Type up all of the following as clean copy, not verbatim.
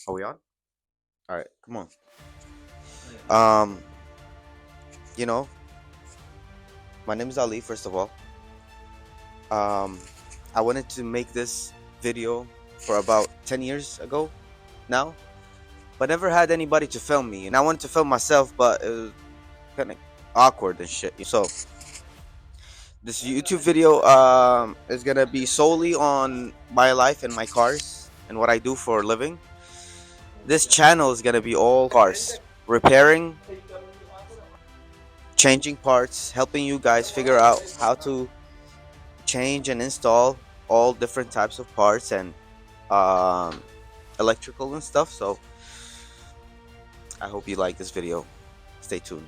Are we on? All right, come on. Um, you know, my name is Ali. First of all, um, I wanted to make this video for about 10 years ago now, but never had anybody to film me, and I wanted to film myself, but it was kind of awkward and shit. So this YouTube video is gonna be solely on my life and my cars and what I do for a living. This channel is gonna be all cars, repairing, changing parts, helping you guys figure out how to change and install all different types of parts and um, electrical and stuff. So I hope you like this video. Stay tuned.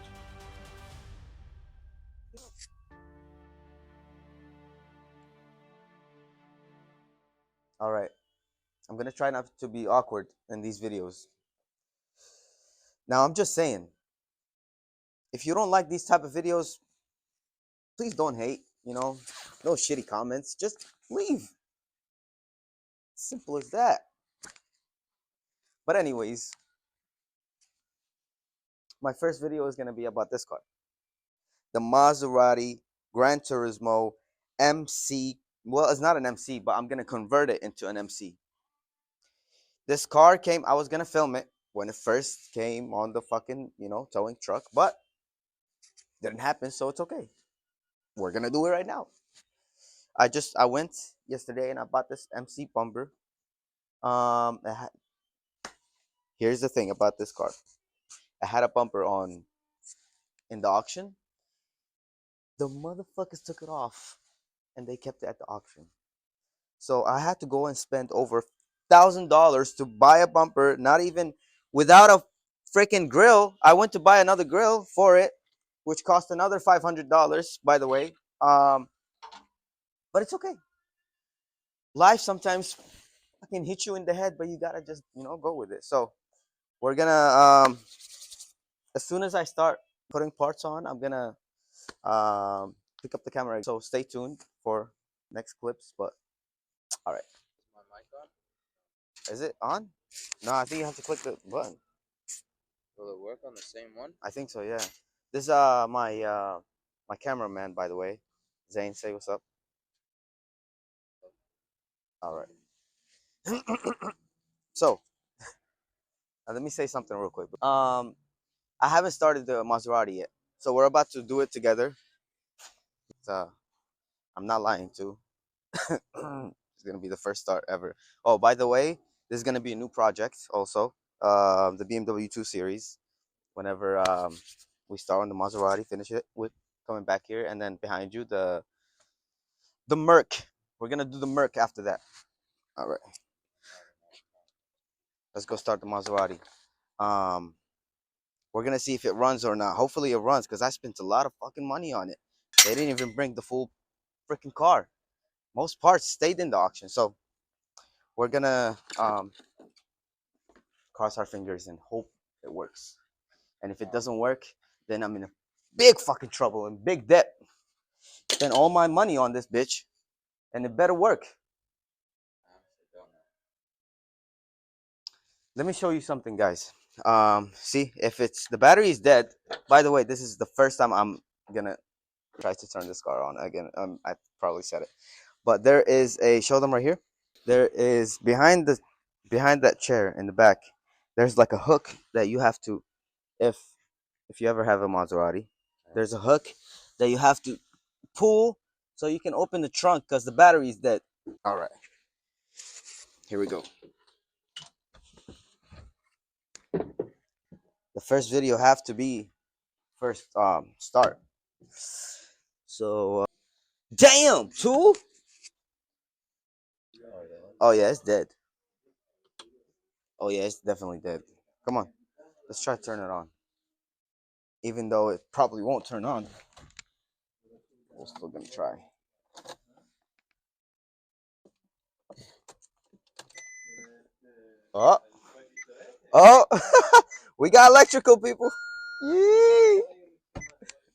All right, I'm gonna try not to be awkward in these videos. Now I'm just saying, if you don't like these type of videos, please don't hate. No shitty comments. Just leave. Simple as that. But anyways, my first video is gonna be about this car, the Maserati Granturismo MC. Well, it's not an MC, but I'm gonna convert it into an MC. This car came. I was gonna film it when it first came on the fucking towing truck, but didn't happen, so it's okay. We're gonna do it right now. I went yesterday and I bought this MC bumper. It Here's the thing about this car. I had a bumper on in the auction. The motherfuckers took it off and they kept it at the auction. So I had to go and spend over $1,000 to buy a bumper, not even without a freaking grill. I went to buy another grill for it, which cost another $500, by the way. Um, but it's okay. Life sometimes fucking hit you in the head, but you gotta just go with it. So we're gonna as soon as I start putting parts on, I'm gonna pick up the camera. So stay tuned for next clips. But all right, is it on? No, I think you have to click the button. Will it work on the same one? I think so. Yeah. This my cameraman, by the way. Zane, say what's up. All right. So let me say something real quick. I haven't started the Maserati yet, so we're about to do it together. Uh, I'm not lying too. It's gonna be the first start ever. Oh, by the way, this is gonna be a new project also. The BMW 2 Series. Whenever we start on the Maserati, finish it with coming back here, and then behind you the Merc. We're gonna do the Merc after that. All right, let's go start the Maserati. Um, we're gonna see if it runs or not. Hopefully it runs because I spent a lot of fucking money on it. They didn't even bring the full freaking car. Most parts stayed in the auction, so we're gonna cross our fingers and hope it works. And if it doesn't work, then I'm in a big fucking trouble and big debt. Spend all my money on this bitch, and it better work. Let me show you something, guys. See if it's the battery is dead. By the way, this is the first time I'm gonna try to turn this car on again. I probably said it, but there is a show them right here. There is behind that chair in the back. There's like a hook that you have to if if you ever have a Maserati. There's a hook that you have to pull so you can open the trunk because the battery is dead. All right, here we go. The first video have to be first start. So damn, two. Oh yeah, it's dead. Oh yeah, it's definitely dead. Come on, let's try to turn it on. Even though it probably won't turn on, we're still gonna try. Oh, oh, we got electrical people. Yee.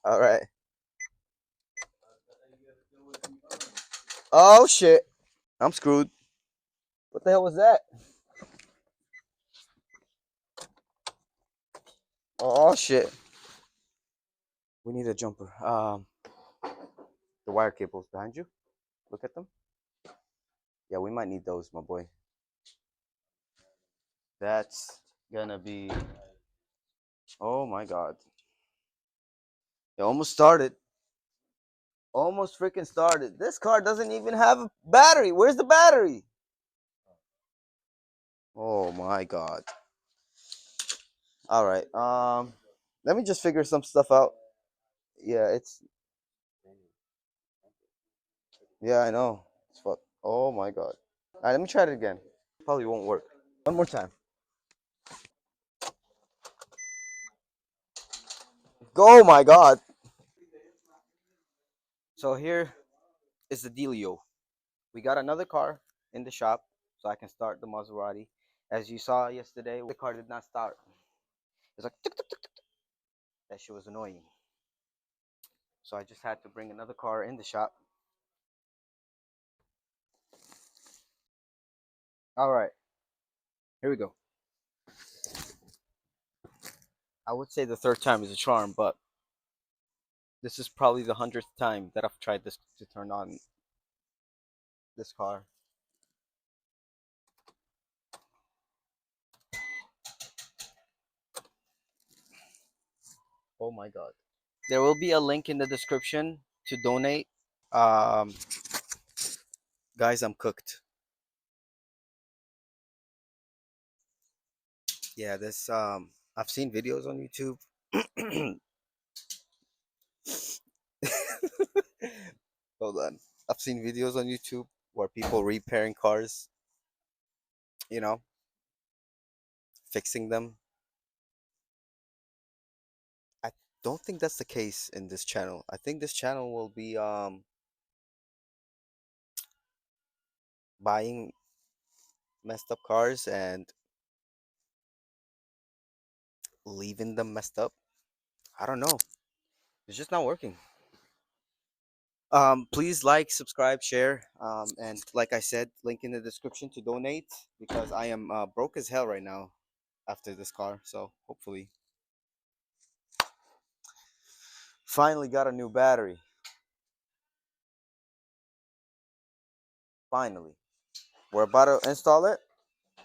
All right. Oh shit, I'm screwed. What the hell was that? Oh shit. We need a jumper. The wire cables behind you. Look at them. Yeah, we might need those, my boy. That's gonna be. Oh my god. It almost started. Almost freaking started. This car doesn't even have a battery. Where's the battery? Oh my god. All right. Let me just figure some stuff out. Yeah, it's. Yeah, I know. It's fuck. Oh my god. All right, let me try it again. Probably won't work. One more time. Oh my god. So here is the dealio. We got another car in the shop, so I can start the Maserati. As you saw yesterday, the car did not start. It's like tuk, tuk, tuk, tuk. That shit was annoying. So I just had to bring another car in the shop. All right, here we go. I would say the third time is a charm, but this is probably the 100th time that I've tried this to turn on this car. Oh my god. There will be a link in the description to donate. Um, guys, I'm cooked. Yeah, this I've seen videos on YouTube. Hold on. I've seen videos on YouTube where people repairing cars, you know, fixing them. I don't think that's the case in this channel. I think this channel will be buying messed up cars and leaving them messed up. I don't know. It's just not working. Please like, subscribe, share, and like I said, link in the description to donate because I am broke as hell right now after this car. So hopefully, finally got a new battery. Finally, we're about to install it,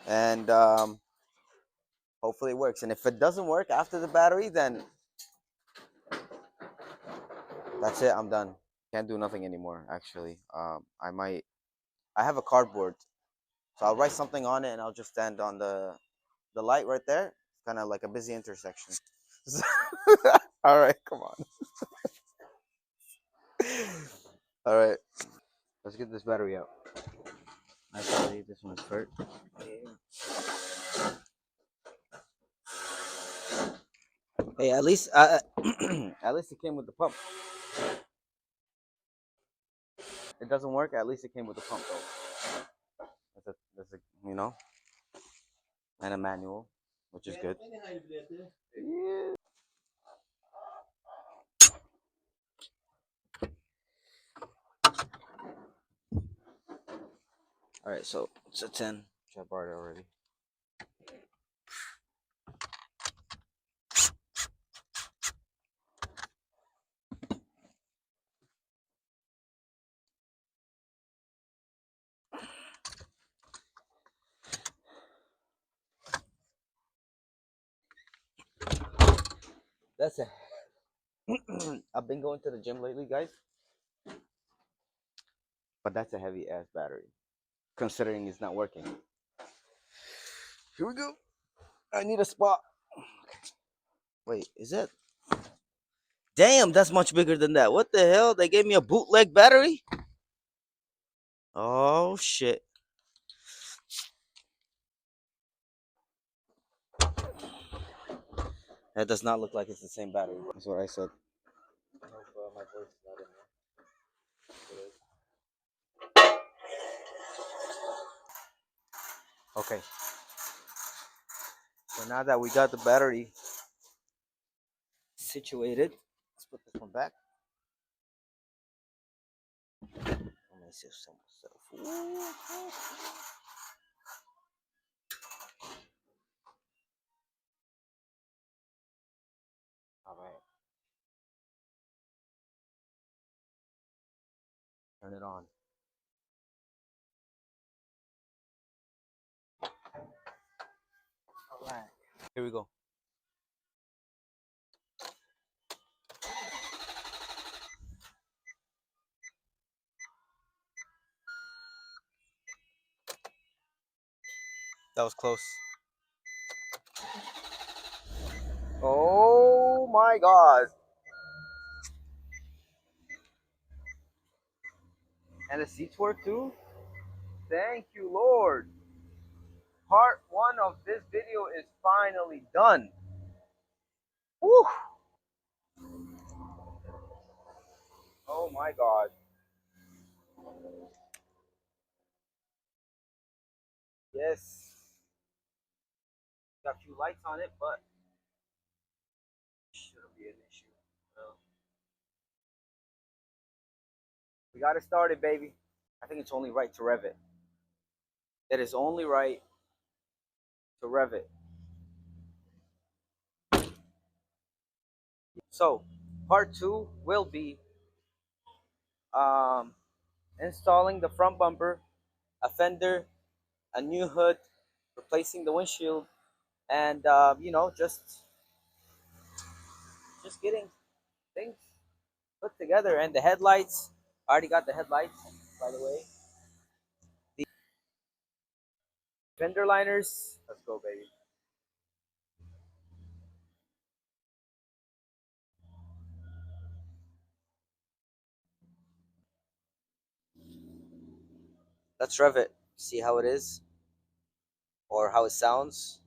and hopefully it works. And if it doesn't work after the battery, then that's it. I'm done. Can't do nothing anymore. Actually, I might. I have a cardboard, so I'll write something on it, and I'll just stand on the light right there. It's kind of like a busy intersection. All right, come on. All right, let's get this battery out. Actually, this one's first. Hey, at least at least it came with the pump. It doesn't work. At least it came with the pump though. That's a and a manual, which is good. Yeah. All right, so it's a 10. Which I bought it already. That's it. I've been going to the gym lately, guys, but that's a heavy ass battery, considering it's not working. Here we go. I need a spot. Wait, is it? Damn, that's much bigger than that. What the hell? They gave me a bootleg battery? Oh shit. That does not look like it's the same battery. That's what I said. I hope my voice is not in there. Okay. So now that we got the battery situated, let's put this one back. Let me see some stuff. Turn it on. All right. Here we go. That was close. Oh my God. And the seats work too? Thank you, Lord. Part one of this video is finally done. Woo! Oh my God. Yes. Got a few lights on it, but shouldn't be an issue. Well, we got it started, baby. I think it's only right to rev it. It is only right to rev it. So, part two will be um, installing the front bumper, a fender, a new hood, replacing the windshield, and just getting things put together. And the headlights, I already got the headlights, by the way. The fender liners, let's go, baby. Let's rev it, see how it is or how it sounds.